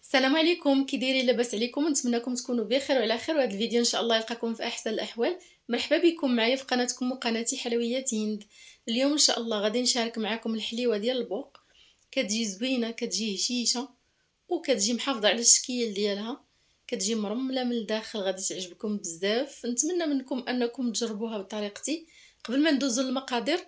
السلام عليكم، كي دايرين؟ لاباس عليكم؟ نتمنىكم تكونوا بخير وعلى خير، وهذا الفيديو ان شاء الله يلقاكم في احسن الاحوال. مرحبا بكم معايا في قناتكم وقناتي حلويات هند. اليوم ان شاء الله غادي نشارك معكم الحليوه ديال البوق. كتجي زوينه، كتجي هشيشه، وكتجي محافظه على الشكل ديالها، كتجي مرمله من الداخل. غادي تعجبكم بزاف، نتمنى منكم انكم تجربوها بطريقتي. قبل ما ندوزو للمقادير،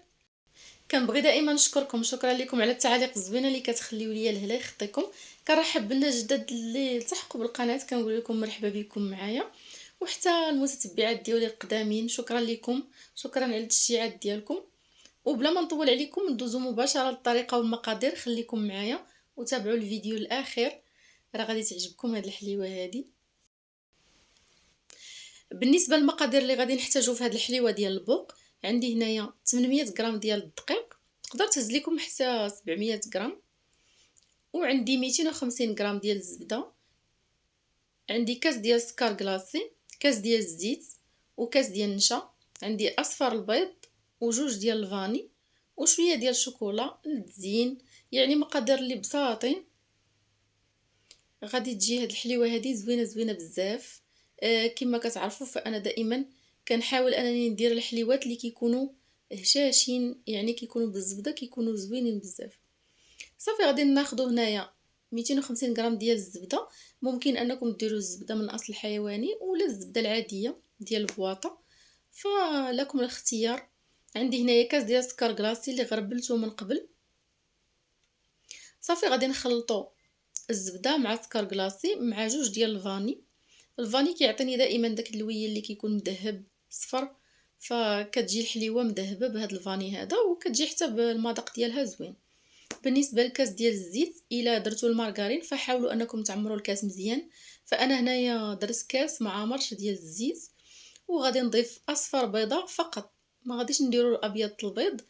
كنبغي دائما نشكركم، شكرا لكم على التعاليق الزوينه اللي كتخليو ليا لهلا يخطيكم. كنرحب بالناس جداد اللي التحقوا بالقناه، كنقول لكم مرحبا بكم معايا. وحتى المتتبعات ديالي القدامين، شكرا لكم، شكرا على التشجيعات ديالكم. وبلا ما نطول عليكم ندوزو مباشره للطريقه والمقادير. خليكم معايا وتابعوا الفيديو الاخير، راه غادي تعجبكم هاد الحليوه هادي. بالنسبه للمقادير اللي غادي نحتاجو في هاد الحليوه ديال البوق، عندي هنايا 800 غرام ديال الدقيق، تقدر تهز لكم حتى 700 غرام. وعندي 250 غرام ديال الزبده، عندي كاس ديال السكر كلاصي، كاس ديال الزيت، وكاس ديال النشا، عندي اصفر البيض، وجوج ديال الفاني، وشويه ديال الشوكولا للتزيين. يعني مقادير اللي بساطين. غادي تجي هاد الحليوه هادي زوينه زوينه بزاف. كما كتعرفوا فانا دائما كنحاول انني ندير الحليوات اللي كيكونوا هشاشين، يعني كيكونوا بالزبده، كيكونوا زوينين بزاف. صافي غادي ناخذ هنايا 250 غرام ديال الزبده. ممكن انكم ديروا الزبده من اصل حيواني ولا الزبده العاديه ديال البواطه، فلكم الاختيار. عندي هنايا كاس ديال السكر كلاصي اللي غربلته من قبل. صافي غادي نخلطوا الزبده مع السكر كلاصي مع جوج ديال الفاني. الفاني كيعطيني دائما داك اللوين اللي كيكون مذهب صفر، فكتجي الحليوه مذهبه بهذا الفاني هذا، وكتجي حتى بالمذاق ديالها زوين. بالنسبه للكاس ديال الزيت، الا درتو المارغرين فحاولوا انكم تعمروا الكاس مزيان. فانا هنايا درت كاس مع مرش ديال الزيت. وغادي نضيف اصفر بيضه فقط، ما غاديش نديروا الابيض البيض،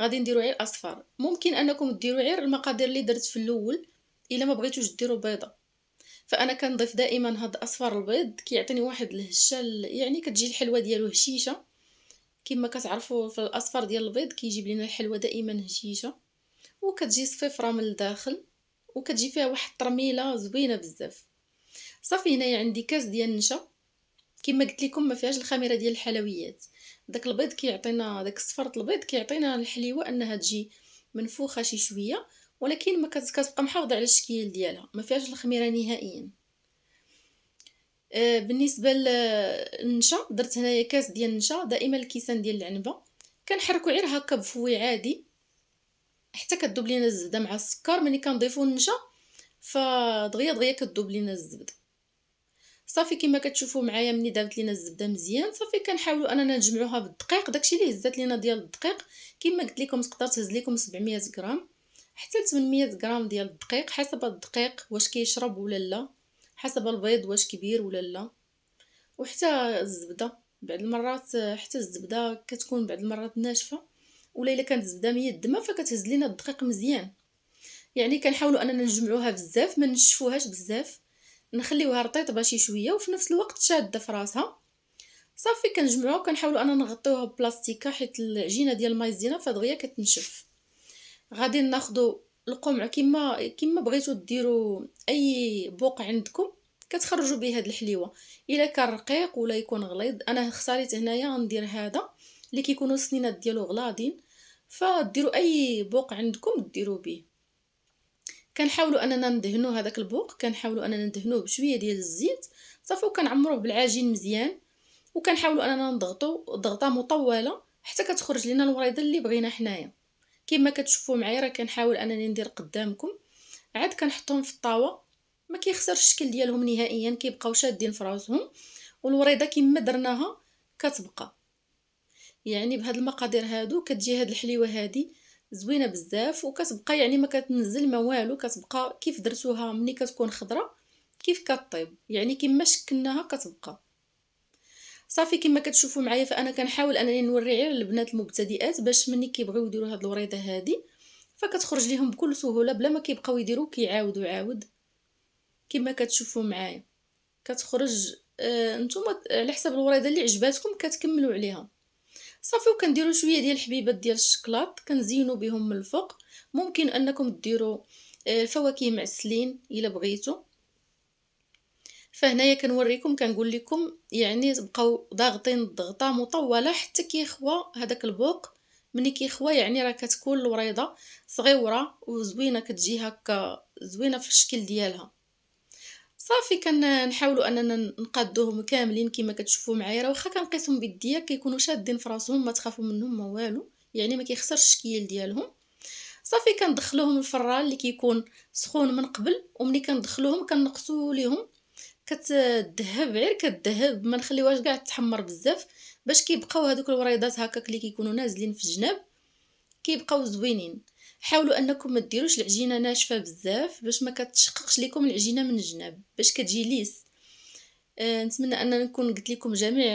غادي نديروا غير الاصفر. ممكن انكم ديروا غير المقادير اللي درت في الاول الا ما بغيتوش ديروا بيضه. فانا كنضيف دائما هاد اصفر البيض، كيعطيني واحد الهشه، يعني كتجي الحلوه ديالو هشيشه. كما كتعرفوا في الاصفر ديال البيض كيجيب لنا الحلوه دائما هشيشه، وكتجي صفيفره من الداخل، وكتجي فيها واحد الترميله زوينه بزاف. صافي هنايا عندي كاس ديال النشا. كما قلت لكم ما فيهاش الخميره ديال الحلويات، داك البيض كيعطينا، داك صفرة البيض كيعطينا الحليوه انها تجي منفوخه شي شويه، ولكن ما كتبقى محافظه على الشكل ديالها، ما فيهاش الخميره نهائيا. بالنسبه للنشا، درت هنايا كاس ديال النشا. دائما الكيسان ديال العنبه كنحركو غير هكا بفوي عادي حتى كتذوب لينا الزبده مع السكر. ملي كنضيفو النشا فدغيا دغيا كتذوب لينا الزبده. صافي كما كتشوفوا معايا ملي دابت لينا الزبده مزيان، صافي كنحاولوا اننا نجمعوها بالدقيق، داكشي اللي هزات لينا ديال الدقيق. كما قلت لكم تقدر تهز لكم 700 غرام حتى 800 غرام ديال الدقيق، حسب الدقيق واش كيشرب ولا لا، حسب البيض واش كبير ولا لا. وحتى الزبده بعض المرات، حتى الزبده كتكون بعض المرات ناشفه، ولا الا كانت الزبده ميدمه فكتهز لينا الدقيق مزيان. يعني كنحاولوا اننا نجمعوها بزاف، ما نشفوهاش بزاف، نخليوها رطيطه شي شويه وفي نفس الوقت شاده في راسها. صافي كنجمعوها وكنحاولوا اننا نغطيوها ببلاستيكه، حيت العجينه ديال المايزينا فدغيا كتنشف. غادي ناخذوا القمع كما بغيتوا ديروا اي بوق عندكم كتخرجوا به هاد الحليوه. الا كان رقيق ولا يكون غليظ، انا اختاريت هنايا غندير هذا اللي كيكونوا السنينات ديالو غلاضين. فديروا اي بوق عندكم ديروا به. كنحاولوا اننا ندهنوا هذاك البوق، كنحاولوا اننا ندهنوه بشويه ديال الزيت. صافي وكنعمروه بالعجين مزيان، وكنحاولوا اننا نضغطوا ضغطه مطوله حتى كتخرج لنا الوريضه اللي بغينا حنايا. كما كتشوفوا معايا راه كنحاول انني ندير قدامكم، عاد كنحطهم في الطاوه. ما كيخسرش الشكل ديالهم نهائيا، كيبقاو شادين في راسهم، والوريضه كما درناها كتبقى. يعني بهاد المقادير هادو كتجي هاد الحليوه هادي زوينه بزاف، وكتبقى يعني ما كتنزل ما والو، كتبقى كيف درتوها ملي كتكون خضره كيف كطيب، يعني كما شكلناها كتبقى. صافي كما كتشوفوا معايا فانا كنحاول انني نوري غير البنات المبتدئات باش ملي كيبغيو يديروا هاد الوريضه هادي فكتخرج ليهم بكل سهوله بلا ما كيبقاو يديروا كيعاودوا عاود. كما كتشوفوا معايا كتخرج. نتوما على حسب الوريضه اللي عجباتكم كتكملوا عليها. صافي وكنديروا شويه ديال الحبيبات ديال الشكلاط كنزينوا بهم من الفوق. ممكن انكم ديروا الفواكه معسلين الا بغيتوا، فهنايا كنوريكم كنقول لكم يعني تبقاو ضاغطين الضغطه مطوله حتى كيخوى هذاك البوق. ملي كيخوى يعني راه كتكون الوريضه صغيره وزوينه، كتجي هكا زوينه في الشكل ديالها. صافي كنحاولوا اننا نقادوهم كاملين كما كتشوفوا معايا، راه واخا كنقيسهم بيديا كيكونوا شادين في راسهم، ما تخافوا منهم ما والو، يعني ما كيخسرش الشكل ديالهم. صافي كندخلوهم الفران اللي كيكون سخون من قبل، وملي كندخلوهم كنقصوا ليهم كتذهب غير كتذهب، ما نخليوهاش كاع تحمر بزاف باش كيبقاو هذوك الوريضات هكاك اللي كيكونوا نازلين في الجناب كيبقاو زوينين. حاولوا انكم ما ديروش العجينه ناشفه بزاف باش ما كتشققش لكم العجينه من الجناب، باش كتجي ليس. نتمنى اننا نكون قلت لكم جميع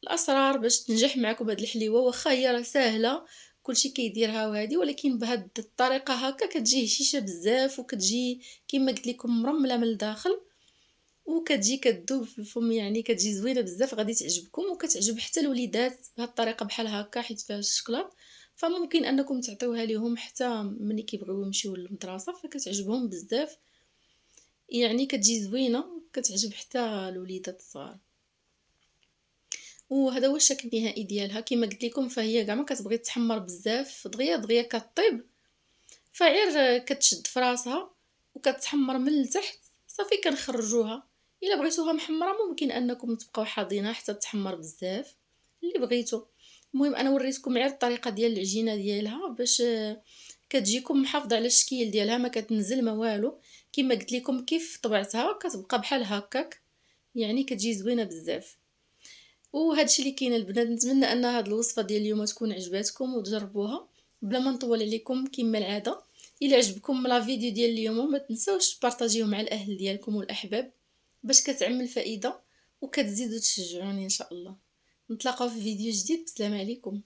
الاسرار باش تنجح معكم هاد الحليوه، واخا هي راه ساهله كلشي كيديرها وهذه، ولكن بهاد الطريقه هكا كتجي هشيشه بزاف وكتجي كما قلت لكم مرمله من الداخل، وكتجي كتذوب في الفم، يعني كتجي زوينه بزاف غادي تعجبكم وكتعجب حتى الوليدات بهاد الطريقه بحال هكا حيت فيها الشكلاط. فممكن انكم تعطيوها ليهم حتى ملي كيبغيو يمشيو للمدرسه فكتعجبهم بزاف، يعني كتجي زوينه كتعجب حتى الوليدات الصغار. وهذا هو الشكل النهائي ديالها كما قلت لكم، فهي كاع ما كتبغي تحمر بزاف دغيا دغيا كطيب، فغير كتشد في راسها وكتحمر من التحت. صافي كنخرجوها. الا بغيتوها محمره ممكن انكم تبقاو حاضينها حتى تحمر بزاف اللي بغيتو. المهم انا وريتكم غير الطريقه ديال العجينه ديالها باش كتجيكم محافظه على الشكل ديالها، ما كتنزل ما والو. كما قلت لكم كيف طبعتها كتبقى بحال هكاك، يعني كتجي زوينه بزاف. وهادشي اللي كاين البنات، نتمنى ان هاد الوصفه ديال اليوم تكون عجباتكم وتجربوها. بلا ما نطول عليكم كما العاده، الى عجبكم لا فيديو ديال اليوم ما تنساوش تبارطاجيوه مع الاهل ديالكم والاحباب باش كتعمل فائده وكتزيدوا تشجعوني ان شاء الله. نتلاقاو في فيديو جديد، بسلام عليكم.